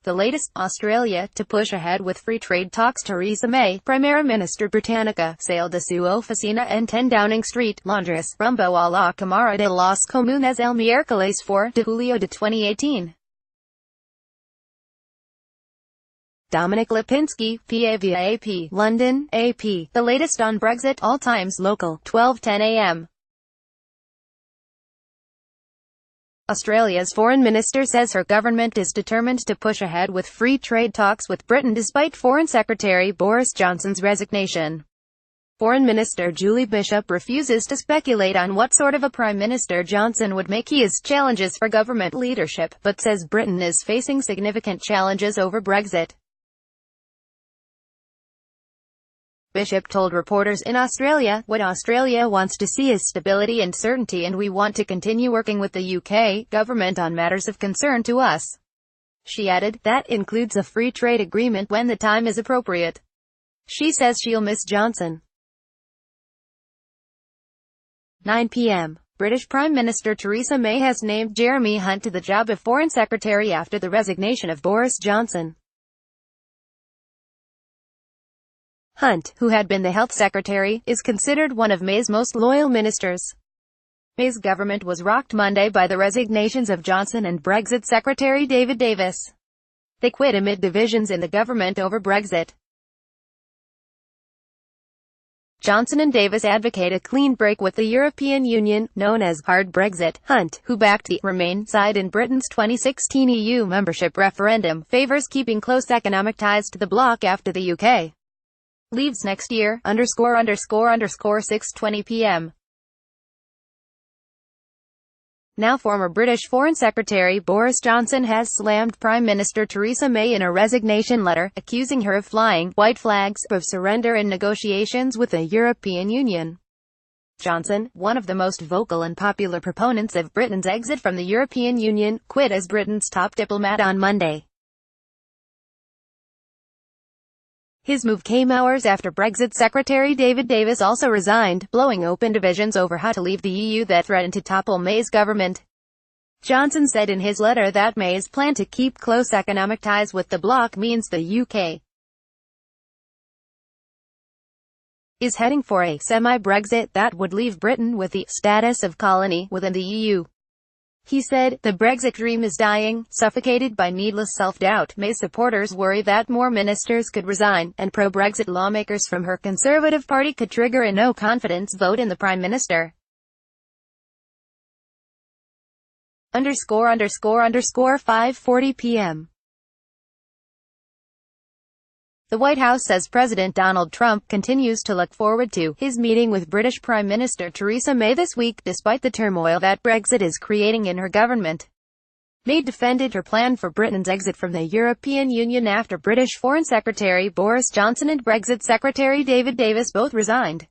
The latest, Australia, to push ahead with free trade talks. Theresa May, Primera Ministra Británica, sale de su oficina en 10 Downing Street, Londres, rumbo a la Cámara de los Comunes el miércoles 4 de julio de 2018. Dominic Lipinski, PA via AP, London, AP. The latest on Brexit, all times local, 12:10 a.m. Australia's foreign minister says her government is determined to push ahead with free trade talks with Britain despite Foreign Secretary Boris Johnson's resignation. Foreign Minister Julie Bishop refuses to speculate on what sort of a Prime Minister Johnson would make. He has challenges for government leadership, but says Britain is facing significant challenges over Brexit. Bishop told reporters in Australia, "What Australia wants to see is stability and certainty, and we want to continue working with the UK government on matters of concern to us." She added, "That includes a free trade agreement when the time is appropriate." She says she'll miss Johnson. 9 p.m. British Prime Minister Theresa May has named Jeremy Hunt to the job of Foreign Secretary after the resignation of Boris Johnson. Hunt, who had been the Health Secretary, is considered one of May's most loyal ministers. May's government was rocked Monday by the resignations of Johnson and Brexit Secretary David Davis. They quit amid divisions in the government over Brexit. Johnson and Davis advocate a clean break with the European Union, known as hard Brexit. Hunt, who backed the Remain side in Britain's 2016 EU membership referendum, favours keeping close economic ties to the bloc after the UK leaves next year, _____, 6:20 p.m. Now former British Foreign Secretary Boris Johnson has slammed Prime Minister Theresa May in a resignation letter, accusing her of flying white flags of surrender in negotiations with the European Union. Johnson, one of the most vocal and popular proponents of Britain's exit from the European Union, quit as Britain's top diplomat on Monday. His move came hours after Brexit Secretary David Davis also resigned, blowing open divisions over how to leave the EU that threatened to topple May's government. Johnson said in his letter that May's plan to keep close economic ties with the bloc means the UK is heading for a semi-Brexit that would leave Britain with the status of colony within the EU. He said, "The Brexit dream is dying, suffocated by needless self-doubt." May's supporters worry that more ministers could resign, and pro-Brexit lawmakers from her Conservative Party could trigger a no-confidence vote in the Prime Minister. ____, 5:40 p.m. The White House says President Donald Trump continues to look forward to his meeting with British Prime Minister Theresa May this week, despite the turmoil that Brexit is creating in her government. May defended her plan for Britain's exit from the European Union after British Foreign Secretary Boris Johnson and Brexit Secretary David Davis both resigned.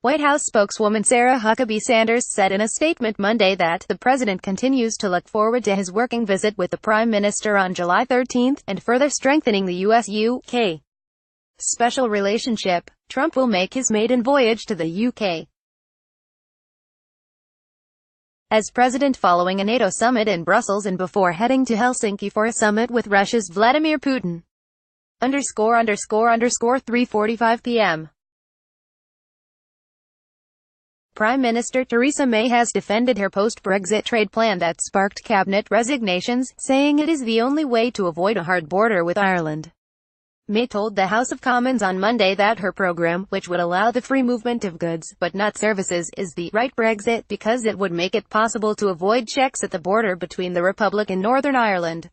White House spokeswoman Sarah Huckabee Sanders said in a statement Monday that the president continues to look forward to his working visit with the Prime Minister on July 13, and further strengthening the US-UK special relationship. Trump will make his maiden voyage to the UK as president following a NATO summit in Brussels and before heading to Helsinki for a summit with Russia's Vladimir Putin. ____, 3:45 p.m. Prime Minister Theresa May has defended her post-Brexit trade plan that sparked cabinet resignations, saying it is the only way to avoid a hard border with Ireland. May told the House of Commons on Monday that her program, which would allow the free movement of goods, but not services, is the right Brexit because it would make it possible to avoid checks at the border between the Republic and Northern Ireland.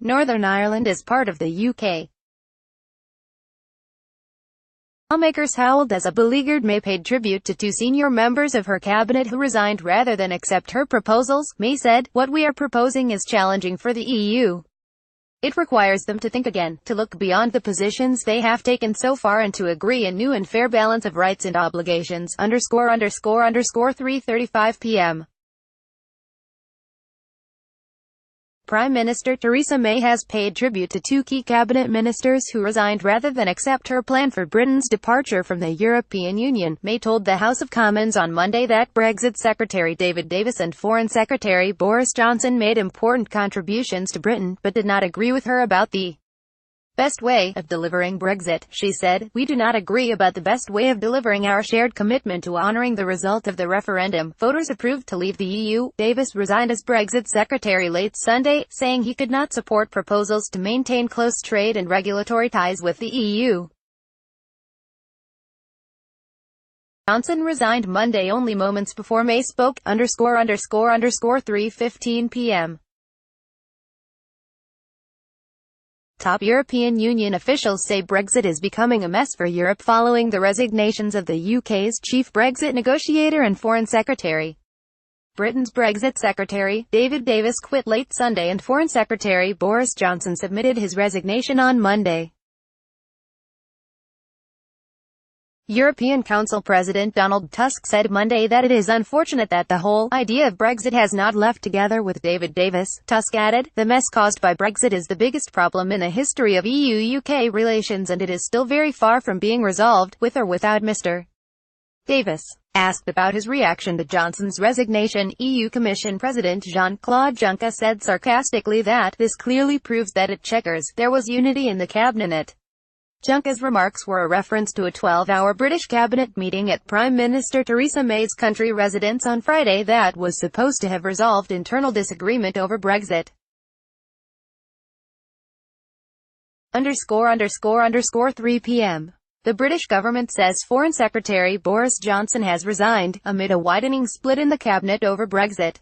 Northern Ireland is part of the UK. Lawmakers howled as a beleaguered May paid tribute to two senior members of her cabinet who resigned rather than accept her proposals. May said, "What we are proposing is challenging for the EU. It requires them to think again, to look beyond the positions they have taken so far and to agree a new and fair balance of rights and obligations." _____, 3:35 p.m. Prime Minister Theresa May has paid tribute to two key cabinet ministers who resigned rather than accept her plan for Britain's departure from the European Union. May told the House of Commons on Monday that Brexit Secretary David Davis and Foreign Secretary Boris Johnson made important contributions to Britain, but did not agree with her about the best way of delivering Brexit. She said, "We do not agree about the best way of delivering our shared commitment to honouring the result of the referendum. Voters approved to leave the EU." Davis resigned as Brexit Secretary late Sunday, saying he could not support proposals to maintain close trade and regulatory ties with the EU. Johnson resigned Monday only moments before May spoke, ____3:15 p.m. Top European Union officials say Brexit is becoming a mess for Europe following the resignations of the UK's chief Brexit negotiator and Foreign Secretary. Britain's Brexit Secretary, David Davis, quit late Sunday and Foreign Secretary Boris Johnson submitted his resignation on Monday. European Council President Donald Tusk said Monday that it is unfortunate that the whole idea of Brexit has not left together with David Davis. Tusk added, "The mess caused by Brexit is the biggest problem in the history of EU-UK relations and it is still very far from being resolved, with or without Mr. Davis." Asked about his reaction to Johnson's resignation, EU Commission President Jean-Claude Juncker said sarcastically that, "This clearly proves that at Chequers, there was unity in the cabinet." Juncker's remarks were a reference to a 12-hour British cabinet meeting at Prime Minister Theresa May's country residence on Friday that was supposed to have resolved internal disagreement over Brexit. ____3 p.m. The British government says Foreign Secretary Boris Johnson has resigned, amid a widening split in the cabinet over Brexit.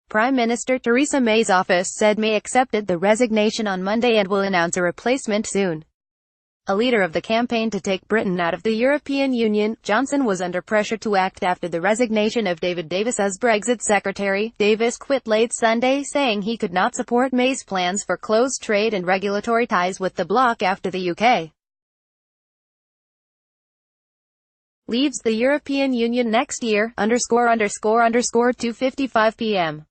Prime Minister Theresa May's office said May accepted the resignation on Monday and will announce a replacement soon. A leader of the campaign to take Britain out of the European Union, Johnson was under pressure to act after the resignation of David Davis as Brexit Secretary. Davis quit late Sunday, saying he could not support May's plans for close trade and regulatory ties with the bloc after the UK leaves the European Union next year, ____2:55 p.m.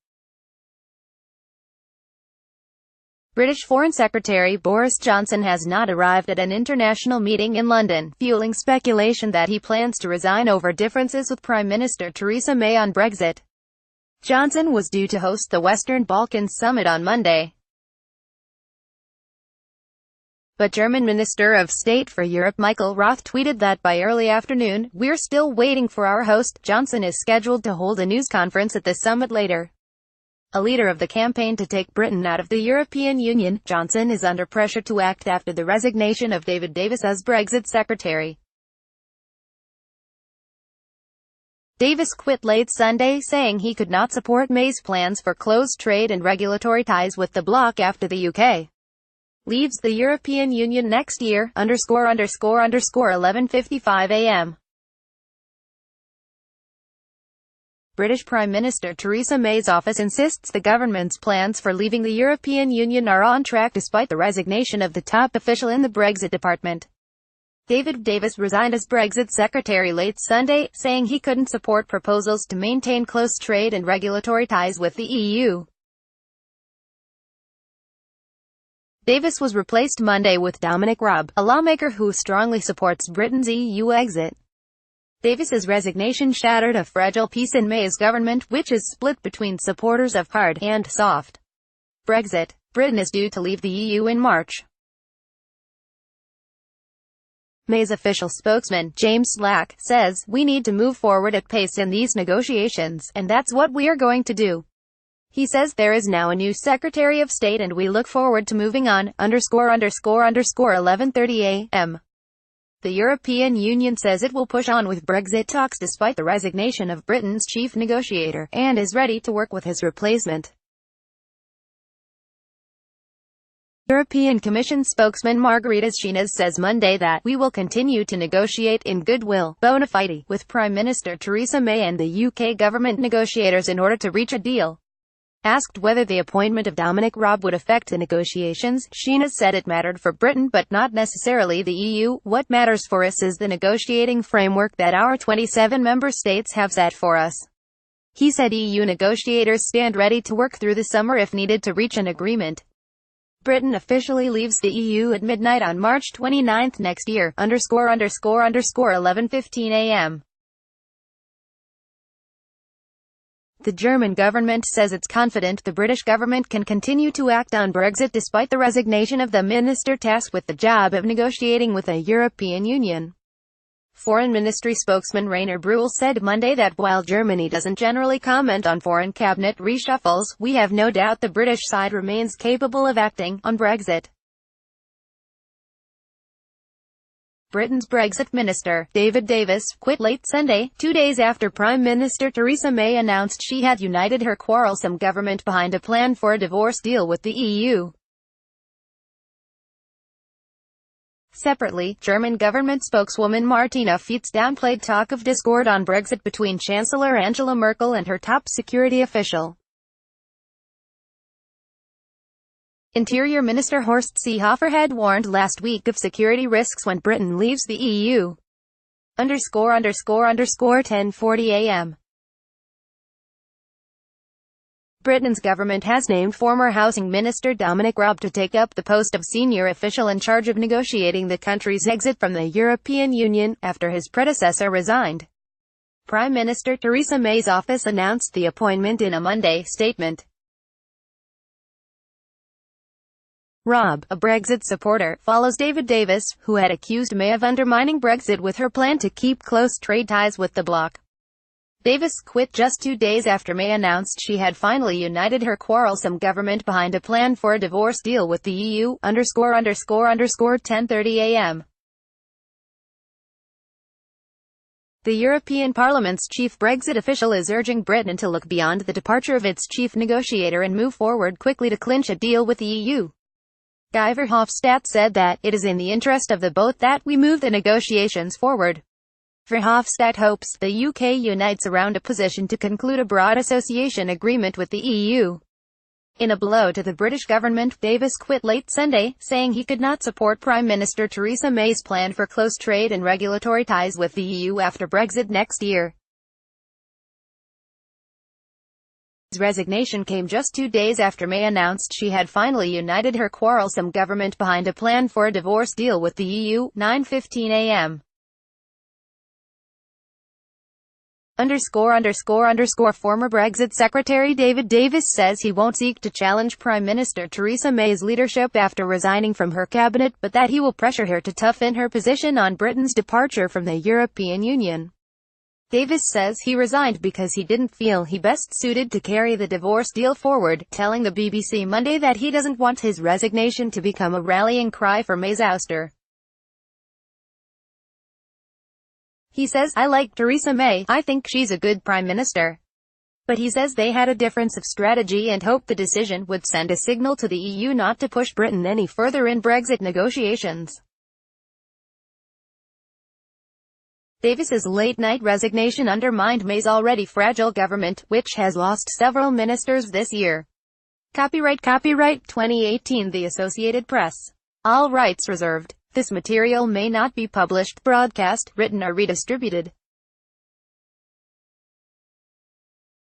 British Foreign Secretary Boris Johnson has not arrived at an international meeting in London, fueling speculation that he plans to resign over differences with Prime Minister Theresa May on Brexit. Johnson was due to host the Western Balkans Summit on Monday, but German Minister of State for Europe Michael Roth tweeted that by early afternoon, "We're still waiting for our host." Johnson is scheduled to hold a news conference at the summit later. A leader of the campaign to take Britain out of the European Union, Johnson is under pressure to act after the resignation of David Davis as Brexit Secretary. Davis quit late Sunday, saying he could not support May's plans for close trade and regulatory ties with the bloc after the UK leaves the European Union next year, ____11:55 a.m. British Prime Minister Theresa May's office insists the government's plans for leaving the European Union are on track despite the resignation of the top official in the Brexit department. David Davis resigned as Brexit Secretary late Sunday, saying he couldn't support proposals to maintain close trade and regulatory ties with the EU. Davis was replaced Monday with Dominic Raab, a lawmaker who strongly supports Britain's EU exit. Davis's resignation shattered a fragile peace in May's government, which is split between supporters of hard and soft Brexit. Britain is due to leave the EU in March. May's official spokesman, James Slack, says, "We need to move forward at pace in these negotiations, and that's what we are going to do." He says there is now a new Secretary of State and we look forward to moving on, ____11:30 a.m. The European Union says it will push on with Brexit talks despite the resignation of Britain's chief negotiator, and is ready to work with his replacement. European Commission spokesman Margaritis Schinas says Monday that, "We will continue to negotiate in goodwill, bona fide, with Prime Minister Theresa May and the UK government negotiators in order to reach a deal." Asked whether the appointment of Dominic Raab would affect the negotiations, Schinas said it mattered for Britain but not necessarily the EU. "What matters for us is the negotiating framework that our 27 member states have set for us. He said EU negotiators stand ready to work through the summer if needed to reach an agreement. Britain officially leaves the EU at midnight on March 29 next year, ____11:15 a.m. The German government says it's confident the British government can continue to act on Brexit despite the resignation of the minister tasked with the job of negotiating with the European Union. Foreign Ministry spokesman Rainer Brühl said Monday that while Germany doesn't generally comment on foreign cabinet reshuffles, we have no doubt the British side remains capable of acting on Brexit. Britain's Brexit minister, David Davis, quit late Sunday, 2 days after Prime Minister Theresa May announced she had united her quarrelsome government behind a plan for a divorce deal with the EU. Separately, German government spokeswoman Martina Fitz downplayed talk of discord on Brexit between Chancellor Angela Merkel and her top security official. Interior Minister Horst Seehofer had warned last week of security risks when Britain leaves the EU. ____10:40 a.m. Britain's government has named former Housing Minister Dominic Raab to take up the post of senior official in charge of negotiating the country's exit from the European Union, after his predecessor resigned. Prime Minister Theresa May's office announced the appointment in a Monday statement. Raab, a Brexit supporter, follows David Davis, who had accused May of undermining Brexit with her plan to keep close trade ties with the bloc. Davis quit just 2 days after May announced she had finally united her quarrelsome government behind a plan for a divorce deal with the EU, ____10:30 a.m. The European Parliament's chief Brexit official is urging Britain to look beyond the departure of its chief negotiator and move forward quickly to clinch a deal with the EU. Guy Verhofstadt said that, "It is in the interest of the both that we move the negotiations forward." Verhofstadt hopes the UK unites around a position to conclude a broad association agreement with the EU. In a blow to the British government, Davis quit late Sunday, saying he could not support Prime Minister Theresa May's plan for close trade and regulatory ties with the EU after Brexit next year. His resignation came just 2 days after May announced she had finally united her quarrelsome government behind a plan for a divorce deal with the EU, 9:15 a.m. Former Brexit Secretary David Davis says he won't seek to challenge Prime Minister Theresa May's leadership after resigning from her cabinet, but that he will pressure her to toughen her position on Britain's departure from the European Union. Davis says he resigned because he didn't feel he best suited to carry the divorce deal forward, telling the BBC Monday that he doesn't want his resignation to become a rallying cry for May's ouster. He says, "I like Theresa May, I think she's a good prime minister." But he says they had a difference of strategy and hoped the decision would send a signal to the EU not to push Britain any further in Brexit negotiations. Davis's late-night resignation undermined May's already fragile government, which has lost several ministers this year. Copyright 2018 The Associated Press. All rights reserved. This material may not be published, broadcast, written or redistributed.